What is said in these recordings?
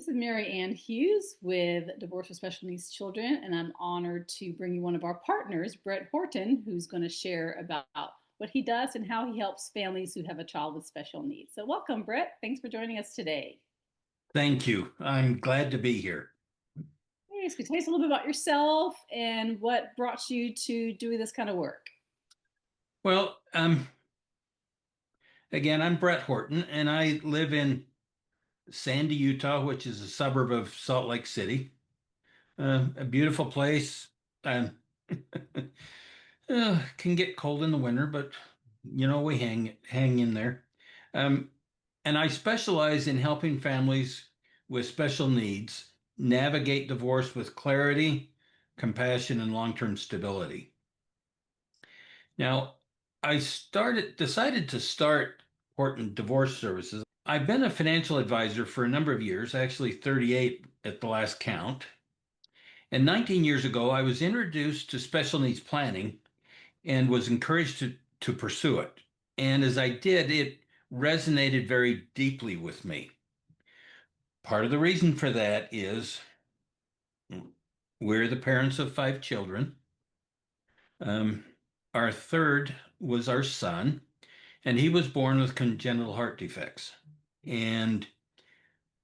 This is Mary Ann Hughes with Divorce for Special Needs Children, and I'm honored to bring you one of our partners, Bret Hortin, who's going to share about what he does and how he helps families who have a child with special needs. So, welcome, Bret. Thanks for joining us today. Thank you. I'm glad to be here. Hey, so tell us a little bit about yourself and what brought you to doing this kind of work. Well, again, I'm Bret Horton, and I live in Sandy, Utah, which is a suburb of Salt Lake City. A beautiful place. Um, can get cold in the winter, but we hang in there. Um, and I specialize in helping families with special needs navigate divorce with clarity, compassion, and long-term stability. Now, decided to start Horton Divorce Services. I've been a financial advisor for a number of years, actually 38 at the last count. And 19 years ago, I was introduced to special needs planning and was encouraged to pursue it. And as I did, it resonated very deeply with me. Part of the reason for that is we're the parents of five children. Um, our third was our son, and he was born with congenital heart defects. And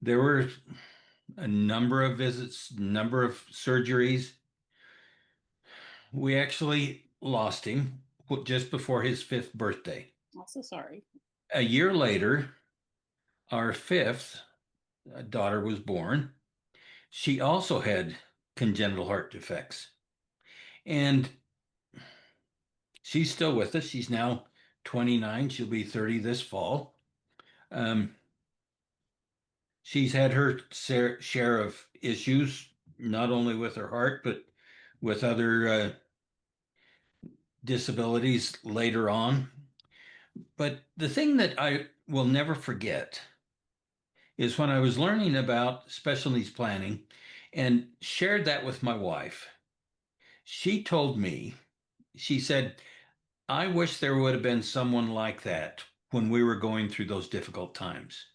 there were a number of visits, number of surgeries. We actually lost him just before his fifth birthday. Also, sorry. A year later, our fifth daughter was born. She also had congenital heart defects. And she's still with us. She's now 29. She'll be 30 this fall. Um, she's had her share of issues, not only with her heart, but with other disabilities later on. But the thing that I will never forget is when I was learning about special needs planning and shared that with my wife. She told me, she said, I wish there would have been someone like that when we were going through those difficult times.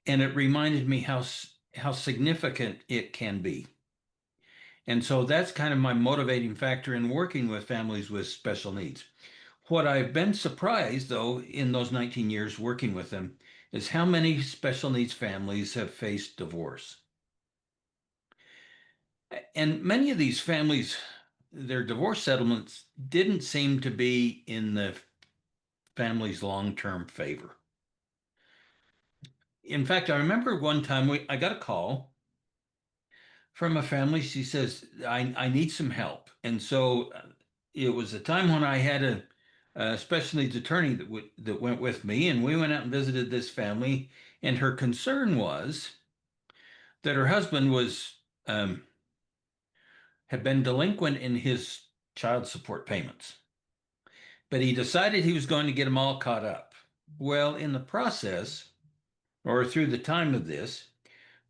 And it reminded me how significant it can be. And so that's kind of my motivating factor in working with families with special needs. What I've been surprised, though, in those 19 years working with them, is how many special needs families have faced divorce. And many of these families, their divorce settlements didn't seem to be in the family's long-term favor. In fact, I remember one time I got a call from a family. She says, I need some help. And so it was a time when I had a special needs attorney that went with me, and we went out and visited this family. And her concern was that her husband had been delinquent in his child support payments, but he decided he was going to get them all caught up. Well, in the process, or through the time of this,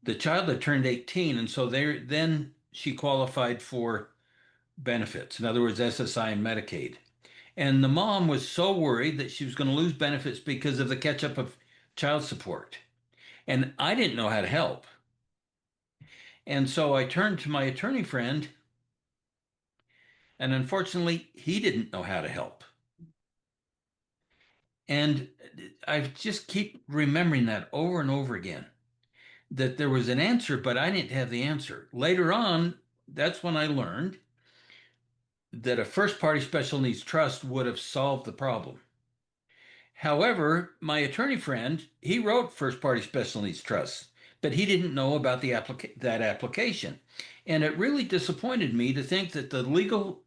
the child had turned 18, and so then she qualified for benefits. In other words, SSI and Medicaid. And the mom was so worried that she was going to lose benefits because of the catch up of child support. And I didn't know how to help. And so I turned to my attorney friend, and unfortunately, he didn't know how to help. And I just keep remembering that over and over again, that there was an answer, but I didn't have the answer. Later on, that's when I learned that a first party special needs trust would have solved the problem. However, my attorney friend, he wrote first party special needs trusts, but he didn't know about that application. And it really disappointed me to think that the legal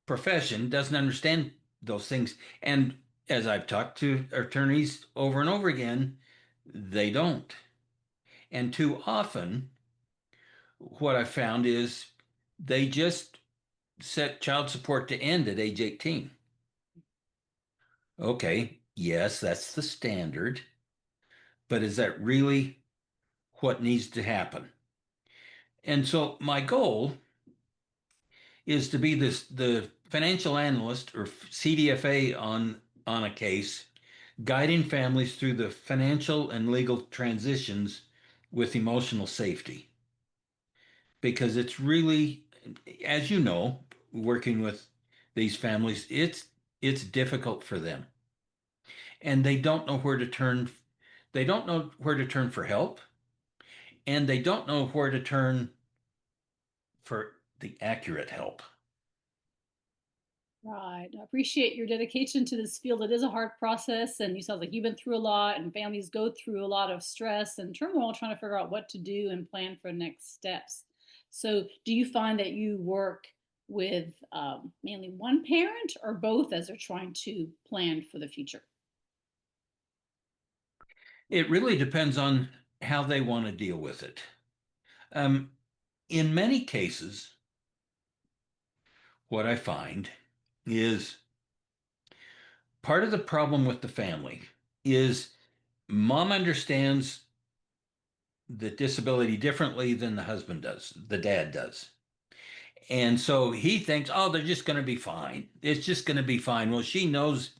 profession doesn't understand those things. And as I've talked to attorneys over and over again, they don't. And too often, what I found is they just set child support to end at age 18. Okay, yes, that's the standard, but is that really what needs to happen? And so my goal is to be the financial analyst or CDFA on a case, guiding families through the financial and legal transitions with emotional safety because it's really, as you know, working with these families, it's difficult for them and they don't know where to turn. They don't know where to turn for help and they don't know where to turn for the accurate help. Right. I appreciate your dedication to this field. It is a hard process, and you sound like you've been through a lot, and families go through a lot of stress and turmoil trying to figure out what to do and plan for next steps. So, do you find that you work with mainly one parent or both as they're trying to plan for the future? It really depends on how they want to deal with it. Um, in many cases, what I find is part of the problem with the family is mom understands the disability differently than the husband does, the dad does. And so he thinks, oh, they're just going to be fine. It's just going to be fine. Well, she knows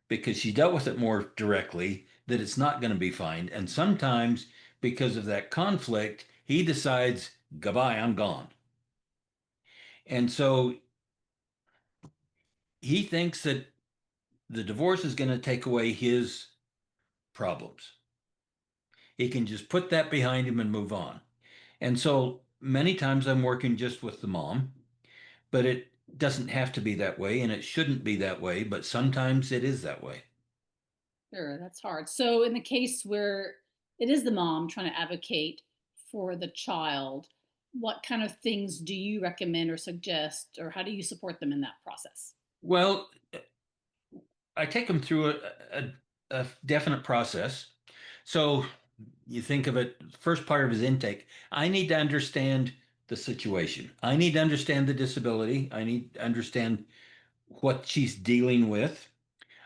because she dealt with it more directly that it's not going to be fine. And sometimes because of that conflict, he decides, goodbye, I'm gone. And so he thinks that the divorce is going to take away his problems. He can just put that behind him and move on. And so many times I'm working just with the mom, but it doesn't have to be that way and it shouldn't be that way, but sometimes it is that way. Sure, that's hard. So, in the case where it is the mom trying to advocate for the child, what kind of things do you recommend or suggest, or how do you support them in that process? Well, I take them through a definite process. So you think of it, first part of his intake. I need to understand the situation. I need to understand the disability. I need to understand what she's dealing with.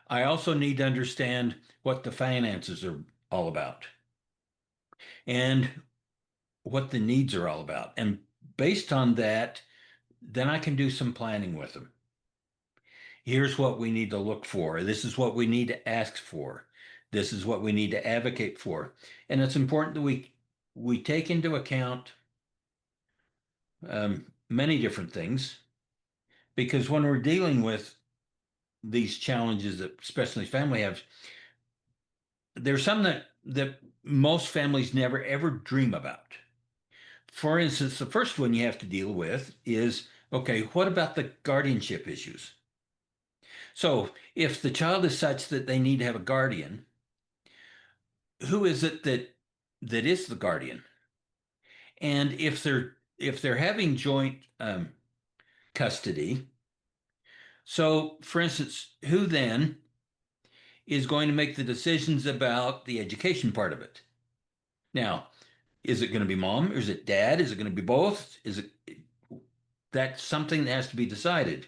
I also need to understand what the finances are all about and what the needs are all about. And based on that, then I can do some planning with them. Here's what we need to look for. This is what we need to ask for. This is what we need to advocate for. And it's important that we take into account many different things because when we're dealing with these challenges that especially family have, there's some that most families never ever dream about. For instance, the first one you have to deal with is okay, what about the guardianship issues? So if the child is such that they need to have a guardian, who is it that is the guardian? And if they're having joint custody, so for instance, who then is going to make the decisions about the education part of it? Now, is it going to be mom? Or is it dad? Is it going to be both? Is it that's something that has to be decided?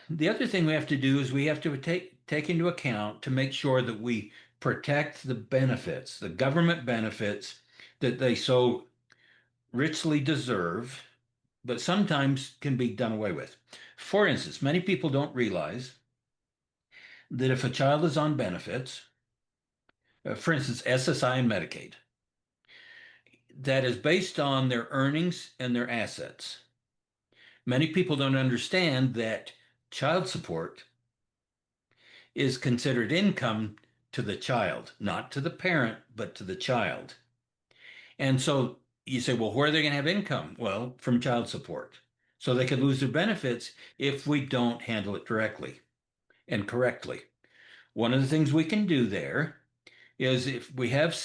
The other thing we have to do is we have to take into account to make sure that we protect the benefits, the government benefits that they so richly deserve, but sometimes can be done away with. For instance, many people don't realize that if a child is on benefits, for instance, SSI and Medicaid, that is based on their earnings and their assets. Many people don't understand that child support is considered income to the child, not to the parent, but to the child. And so you say, well, where are they going to have income? Well, from child support. So they could lose their benefits if we don't handle it directly and correctly. One of the things we can do there is if we have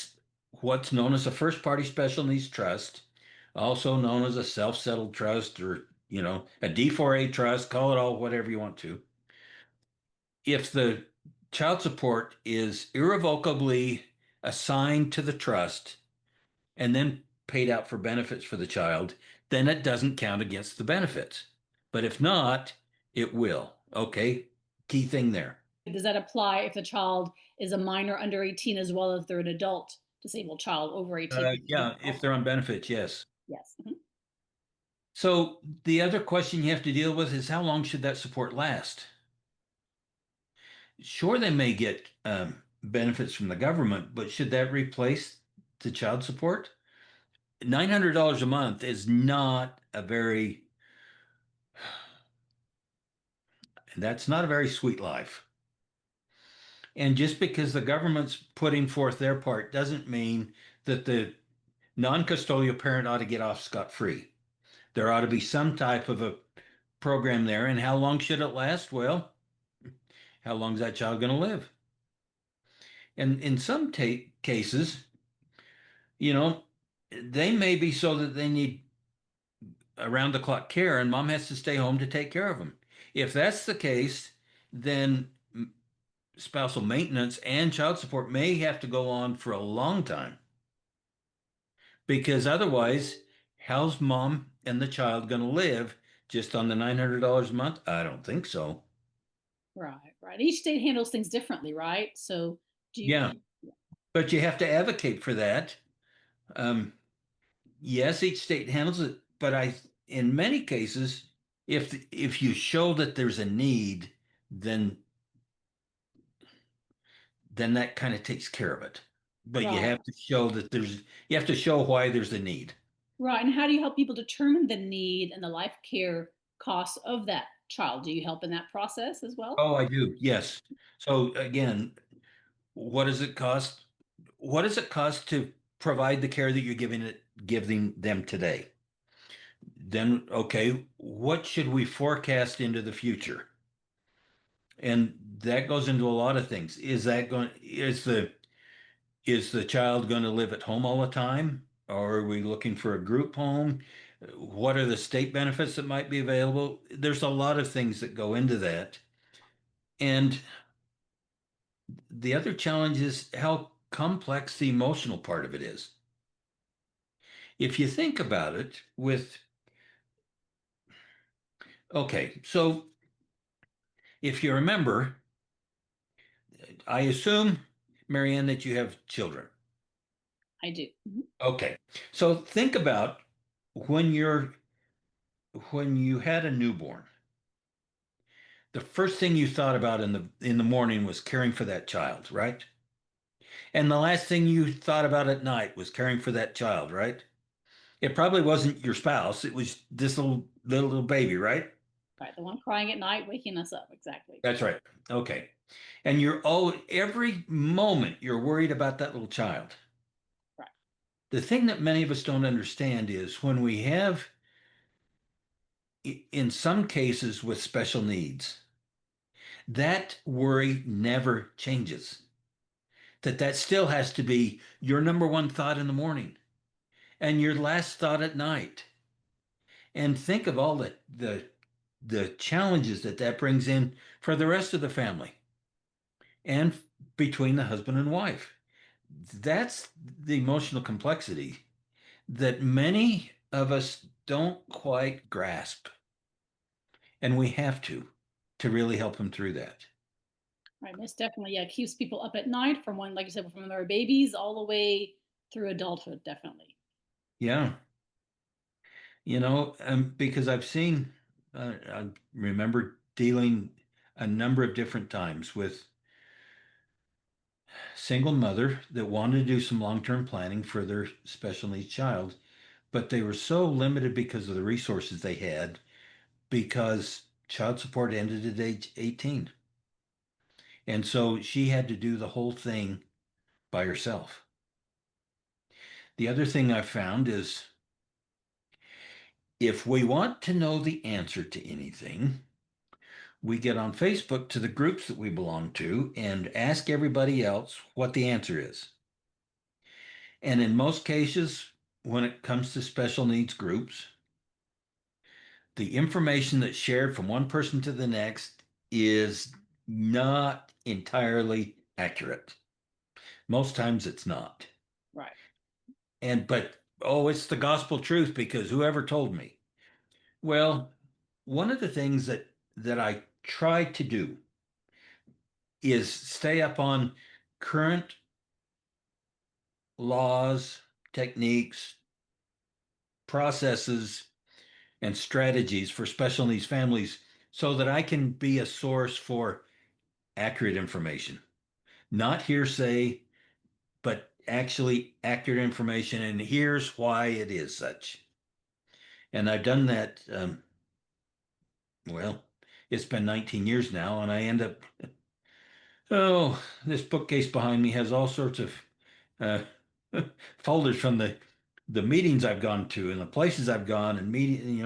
what's known as a first party special needs trust, also known as a self settled trust or, a D4A trust, call it all whatever you want to. If the child support is irrevocably assigned to the trust and then paid out for benefits for the child, then it doesn't count against the benefits. But if not, it will. Okay. Key thing there. Does that apply if the child is a minor under 18 as well as they're an adult disabled child over 18? Yeah, if they're on benefits, yes. Yes. Mhm. So the other question you have to deal with is how long should that support last? Sure, they may get benefits from the government, but should that replace to child support, $900 a month is not a very, that's not a very sweet life. And just because the government's putting forth their part doesn't mean that the non-custodial parent ought to get off scot-free. There ought to be some type of a program there. And how long should it last? Well, how long is that child going to live? And in some cases, you know, they may be so that they need around the clock care and mom has to stay home to take care of them. If that's the case, then spousal maintenance and child support may have to go on for a long time because otherwise, how's mom and the child going to live just on the $900 a month? I don't think so. Right, right. Each state handles things differently, right? So do Yeah, you, but you have to advocate for that. Um, yes, each state handles it, but in many cases, if you show that there's a need, then then that kind of takes care of it. But you right, have to show that you have to show why there's a need. right. And how do you help people determine the need and the life care costs of that child? Do you help in that process as well? Oh, I do. Yes. So again, what does it cost? What does it cost to provide the care that you're giving them today? Then, okay, what should we forecast into the future? And that goes into a lot of things. Is the child going to live at home all the time? Or are we looking for a group home? What are the state benefits that might be available? There's a lot of things that go into that. And the other challenge is how complex the emotional part of it is. If you think about it, okay, so if you remember, I assume, Marianne, that you have children. I do. Mhm. Okay, so think about when when you had a newborn. The first thing you thought about in the morning was caring for that child, right? And the last thing you thought about at night was caring for that child, right? It probably wasn't your spouse. It was this little baby, right? Right. The one crying at night, waking us up. Exactly. That's right. Okay. And every moment you're worried about that little child. Right. The thing that many of us don't understand is when we have, in some cases with special needs, that worry never changes. That still has to be your number one thought in the morning and your last thought at night. And think of all the challenges that brings in for the rest of the family and between the husband and wife. That's the emotional complexity that many of us don't quite grasp. And we have to really help them through that. Right. Most definitely. Yeah. It keeps people up at night from when, like you said, from their babies all the way through adulthood. Definitely. Yeah. Because I remember dealing a number of different times with single mother that wanted to do some long-term planning for their special needs child, but they were so limited because of the resources they had because child support ended at age 18. And so she had to do the whole thing by herself. The other thing I found is if we want to know the answer to anything, we get on Facebook to the groups that we belong to and ask everybody else what the answer is. And in most cases, when it comes to special needs groups, the information that's shared from one person to the next is not entirely accurate. Most times it's not. Right. But oh, it's the gospel truth because whoever told me. Well, one of the things that I try to do is stay up on current laws, techniques, processes, and strategies for special needs families so that I can be a source for accurate information, not hearsay, but actually accurate information, and here's why it is such. And I've done that. Well, it's been 19 years now, and I end up, oh, this bookcase behind me has all sorts of uh, folders from the meetings I've gone to and the places I've gone and meeting,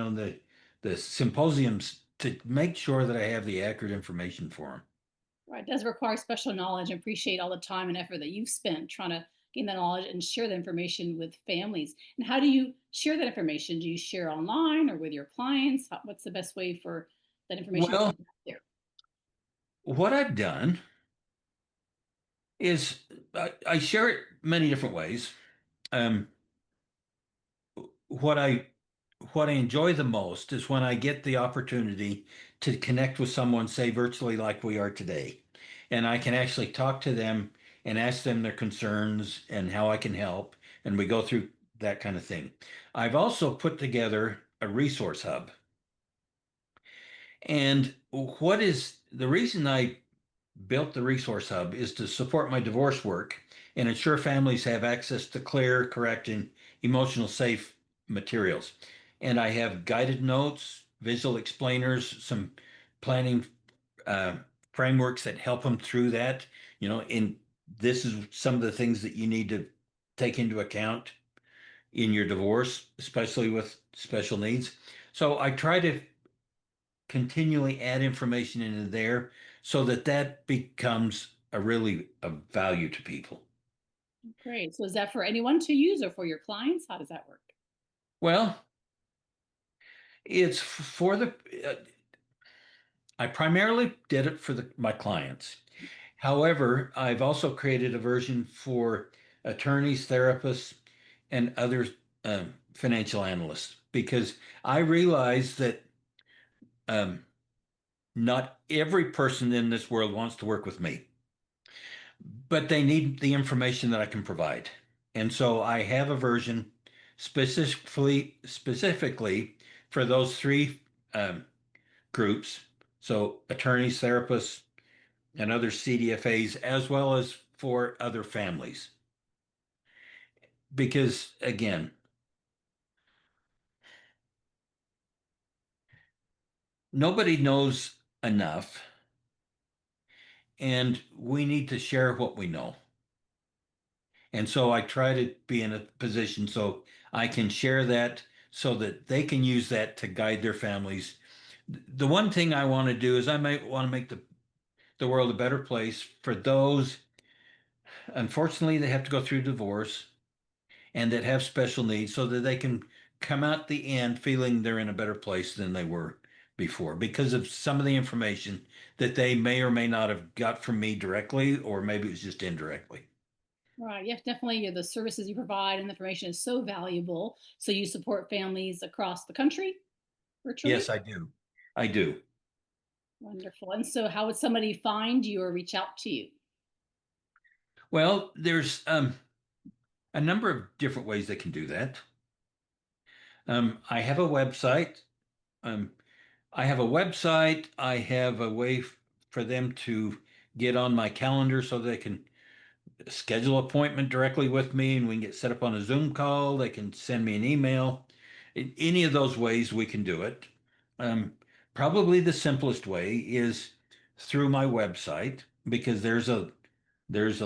the symposiums to make sure that I have the accurate information for them. Right. It does require special knowledge and appreciate all the time and effort that you've spent trying to gain that knowledge and share the information with families. And how do you share that information? Do you share online or with your clients? What's the best way for that information to Well, get out there? what I've done is I share it many different ways. Um, what I what I enjoy the most is when I get the opportunity to connect with someone, say virtually like we are today, and I can actually talk to them and ask them their concerns and how I can help, and we go through that kind of thing. I've also put together a resource hub. And what is the reason I built the resource hub is to support my divorce work and ensure families have access to clear, correct, and emotional safe materials. And I have guided notes, visual explainers, some planning uh, frameworks that help them through that. And this is some of the things that you need to take into account in your divorce, especially with special needs. So I try to continually add information into there so that that becomes a really a value to people. Great. So is that for anyone to use or for your clients? How does that work? Well, it's for I primarily did it for my clients. However, I've also created a version for attorneys, therapists, and other financial analysts because I realize that um, not every person in this world wants to work with me, but they need the information that I can provide. And so I have a version specifically for those three groups. So attorneys, therapists, and other CDFAs, as well as for other families. Because again, nobody knows enough, and we need to share what we know. And so I try to be in a position so I can share that so that they can use that to guide their families. The one thing I want to do is I might want to make the world a better place for those, unfortunately, they have to go through divorce and that have special needs so that they can come out the end feeling they're in a better place than they were before because of some of the information that they may or may not have got from me directly, or maybe it was just indirectly. Right. Yes, definitely. The services you provide and the information is so valuable. So you support families across the country virtually. Yes, I do. I do. Wonderful. And so, how would somebody find you or reach out to you? Well, there's a number of different ways they can do that. I have a website. Um, I have a website. I have a way for them to get on my calendar so they can schedule an appointment directly with me and we can get set up on a Zoom call. They can send me an email. In any of those ways, we can do it. Um, Probably the simplest way is through my website because there's a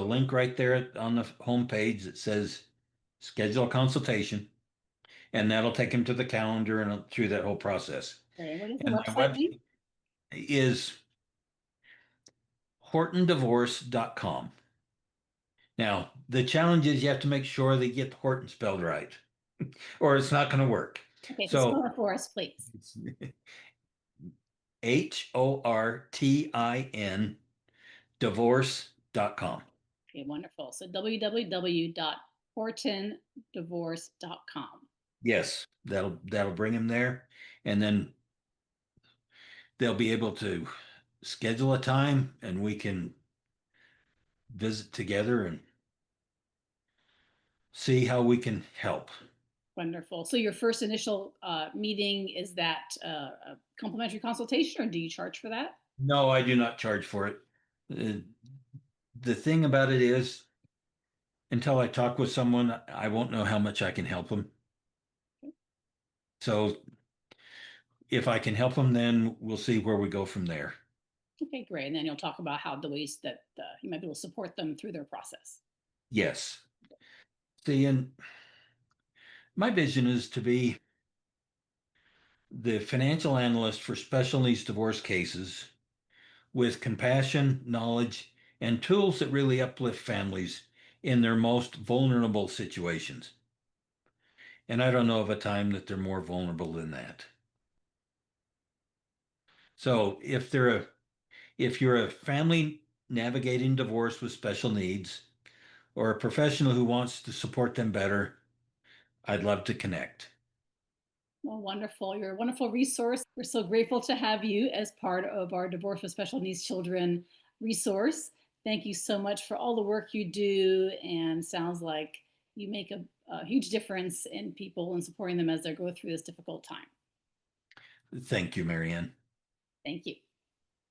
link right there on the homepage that says schedule a consultation, and that'll take him to the calendar and through that whole process. Okay. What is the And my website link? website is hortondivorce.com. Now, the challenge is you have to make sure that you get the Horton spelled right, or it's not going to work. Okay. So So spell it for us, please. it's Hortin divorce.com. Okay. Wonderful. So www.hortondivorce.com. Yes, that'll bring him there, and then they'll be able to schedule a time, and we can visit together and see how we can help. Wonderful. So your first initial meeting, is that a complimentary consultation or do you charge for that? No, I do not charge for it. Uh, the thing about it is Until I talk with someone, I won't know how much I can help them. So if I can help them, then we'll see where we go from there. Okay, great. And then you'll talk about how the ways that you might be able to support them through their process. Yes. See, and my vision is to be the financial analyst for special needs divorce cases with compassion, knowledge, and tools that really uplift families in their most vulnerable situations. And I don't know of a time that they're more vulnerable than that. So if you're a family navigating divorce with special needs or a professional who wants to support them better, I'd love to connect. Well, wonderful. You're a wonderful resource. We're so grateful to have you as part of our Divorce with Special Needs Children resource. Thank you so much for all the work you do. And sounds like you make a huge difference in people and supporting them as they go through this difficult time. Thank you, Marianne. Thank you.